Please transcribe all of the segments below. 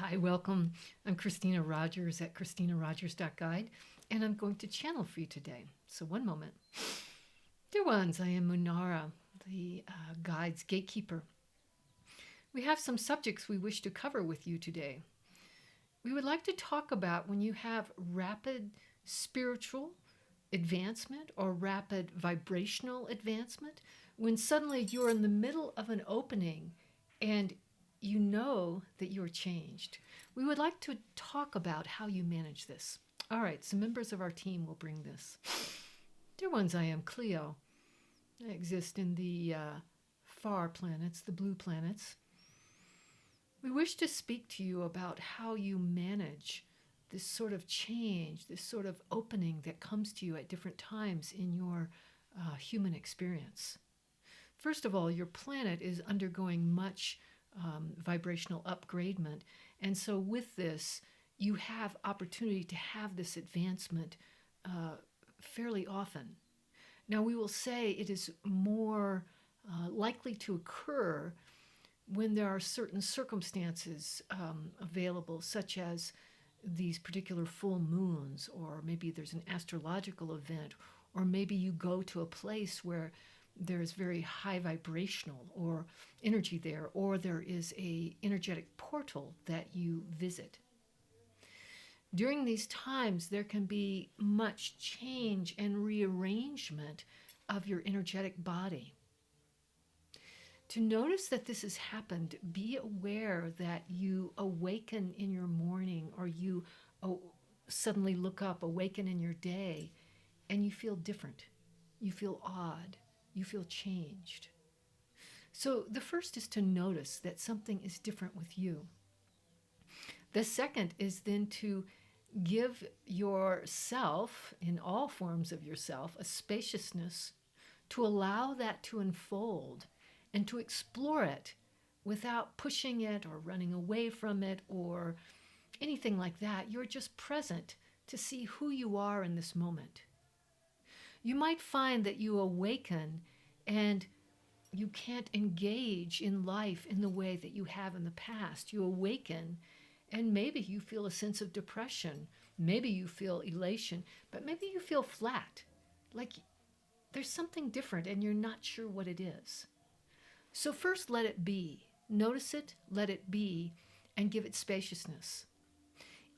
Hi, welcome. I'm Kristina Rogers at KristinaRogers.guide, and I'm going to channel for you today. So, one moment. Dear ones, I am Munara, the guide's gatekeeper. We have some subjects we wish to cover with you today. We would like to talk about when you have rapid spiritual advancement or rapid vibrational advancement, when suddenly you're in the middle of an opening and you know that you're changed. We would like to talk about how you manage this. All right, some members of our team will bring this. Dear ones, I am Cleo. I exist in the far planets, the blue planets. We wish to speak to you about how you manage this sort of change, this sort of opening that comes to you at different times in your human experience. First of all, your planet is undergoing much vibrational upgradement. And so with this, you have opportunity to have this advancement fairly often. Now, we will say it is more likely to occur when there are certain circumstances available, such as these particular full moons, or maybe there's an astrological event, or maybe you go to a place where there's very high vibrational or energy there, or there is a energetic portal that you visit. During these times, there can be much change and rearrangement of your energetic body. To notice that this has happened, be aware that you awaken in your morning, or you suddenly look up, awaken in your day, and you feel different. You feel odd. You feel changed. So the first is to notice that something is different with you. The second is then to give yourself, in all forms of yourself, a spaciousness to allow that to unfold and to explore it without pushing it or running away from it or anything like that. You're just present to see who you are in this moment. You might find that you awaken and you can't engage in life in the way that you have in the past. You awaken and maybe you feel a sense of depression. Maybe you feel elation, but maybe you feel flat, like there's something different and you're not sure what it is. So first, let it be. Notice it, let it be, and give it spaciousness.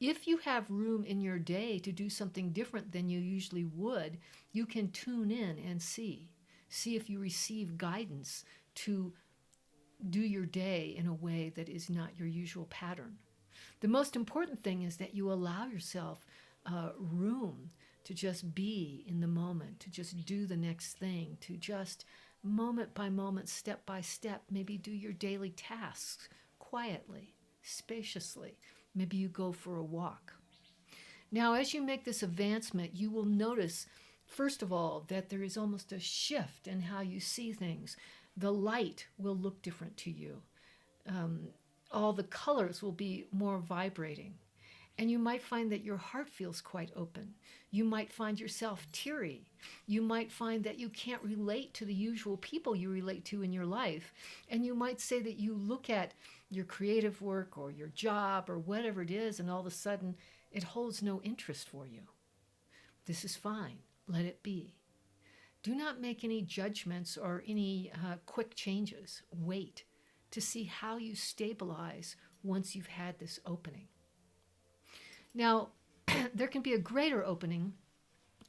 If you have room in your day to do something different than you usually would, you can tune in and see. See if you receive guidance to do your day in a way that is not your usual pattern. The most important thing is that you allow yourself room to just be in the moment, to just do the next thing, to just moment by moment, step by step, maybe do your daily tasks quietly, spaciously. Maybe you go for a walk. Now, as you make this advancement, you will notice, first of all, that there is almost a shift in how you see things. The light will look different to you. All the colors will be more vibrating. And you might find that your heart feels quite open. You might find yourself teary. You might find that you can't relate to the usual people you relate to in your life. And you might say that you look at your creative work or your job or whatever it is, and all of a sudden it holds no interest for you. This is fine. Let it be. Do not make any judgments or any quick changes. Wait to see how you stabilize once you've had this opening. Now, there can be a greater opening,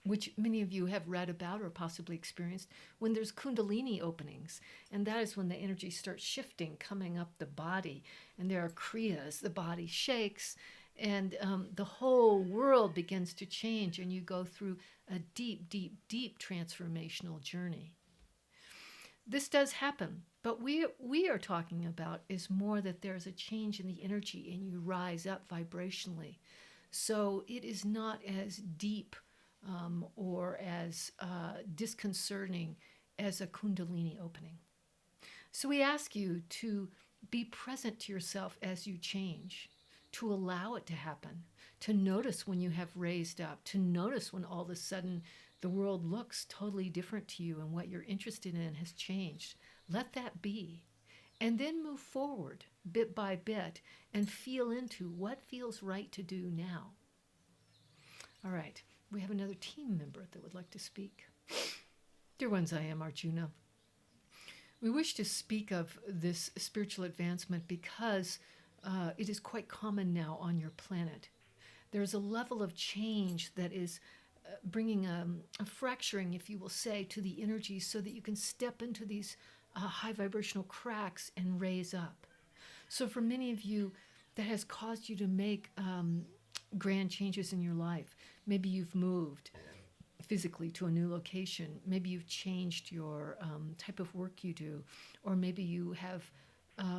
which many of you have read about or possibly experienced, when there's Kundalini openings. And that is when the energy starts shifting, coming up the body. And there are Kriyas, the body shakes, and the whole world begins to change, and you go through a deep, deep, deep transformational journey. This does happen, but we are talking about is more that there's a change in the energy and you rise up vibrationally. So it is not as deep or as disconcerting as a Kundalini opening. So we ask you to be present to yourself as you change, to allow it to happen, to notice when you have raised up, to notice when all of a sudden the world looks totally different to you and what you're interested in has changed. Let that be. and then move forward bit by bit and feel into what feels right to do now. All right, we have another team member that would like to speak. Dear ones, I am Arjuna. We wish to speak of this spiritual advancement because it is quite common now on your planet. There's a level of change that is bringing a fracturing, if you will say, to the energy so that you can step into these high vibrational cracks and raise up. So for many of you, that has caused you to make grand changes in your life. Maybe you've moved physically to a new location. Maybe you've changed your type of work you do, or maybe you have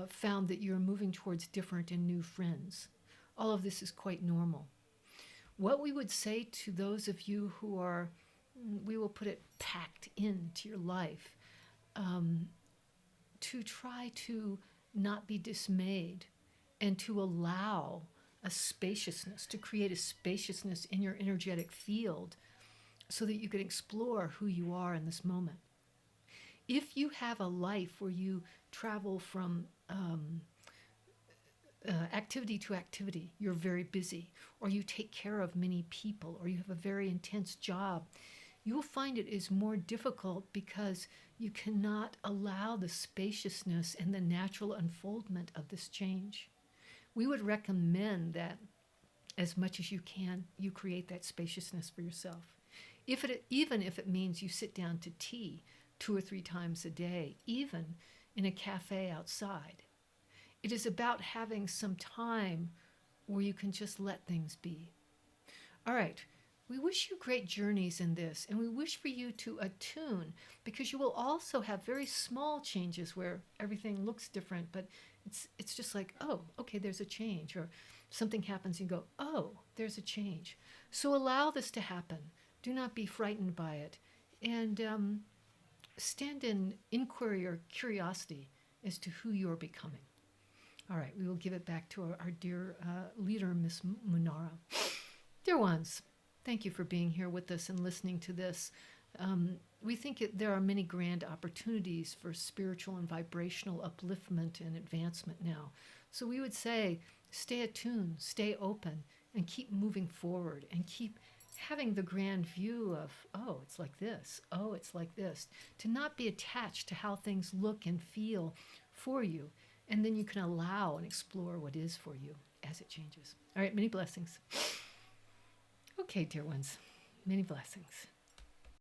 found that you're moving towards different and new friends. All of this is quite normal. What we would say to those of you who are, we will put it, packed into your life, to try to not be dismayed and to allow a spaciousness, to create a spaciousness in your energetic field so that you can explore who you are in this moment. If you have a life where you travel from activity to activity, you're very busy, or you take care of many people, or you have a very intense job, you will find it is more difficult because you cannot allow the spaciousness and the natural unfoldment of this change. We would recommend that as much as you can, you create that spaciousness for yourself. Even if it means you sit down to tea 2 or 3 times a day, even in a cafe outside. It is about having some time where you can just let things be. All right, we wish you great journeys in this, and we wish for you to attune, because you will also have very small changes where everything looks different, but it's just like, oh, okay, there's a change, or something happens and you go, oh, there's a change. So allow this to happen. Do not be frightened by it, and stand in inquiry or curiosity as to who you're becoming. All right, we will give it back to our dear leader, Miss Munara. Dear ones, thank you for being here with us and listening to this. We think there are many grand opportunities for spiritual and vibrational upliftment and advancement now. So we would say, stay attuned, stay open, and keep moving forward, and keep having the grand view of, oh, it's like this, oh, it's like this, to not be attached to how things look and feel for you. And then you can allow and explore what is for you as it changes. All right, many blessings. Okay, dear ones, many blessings.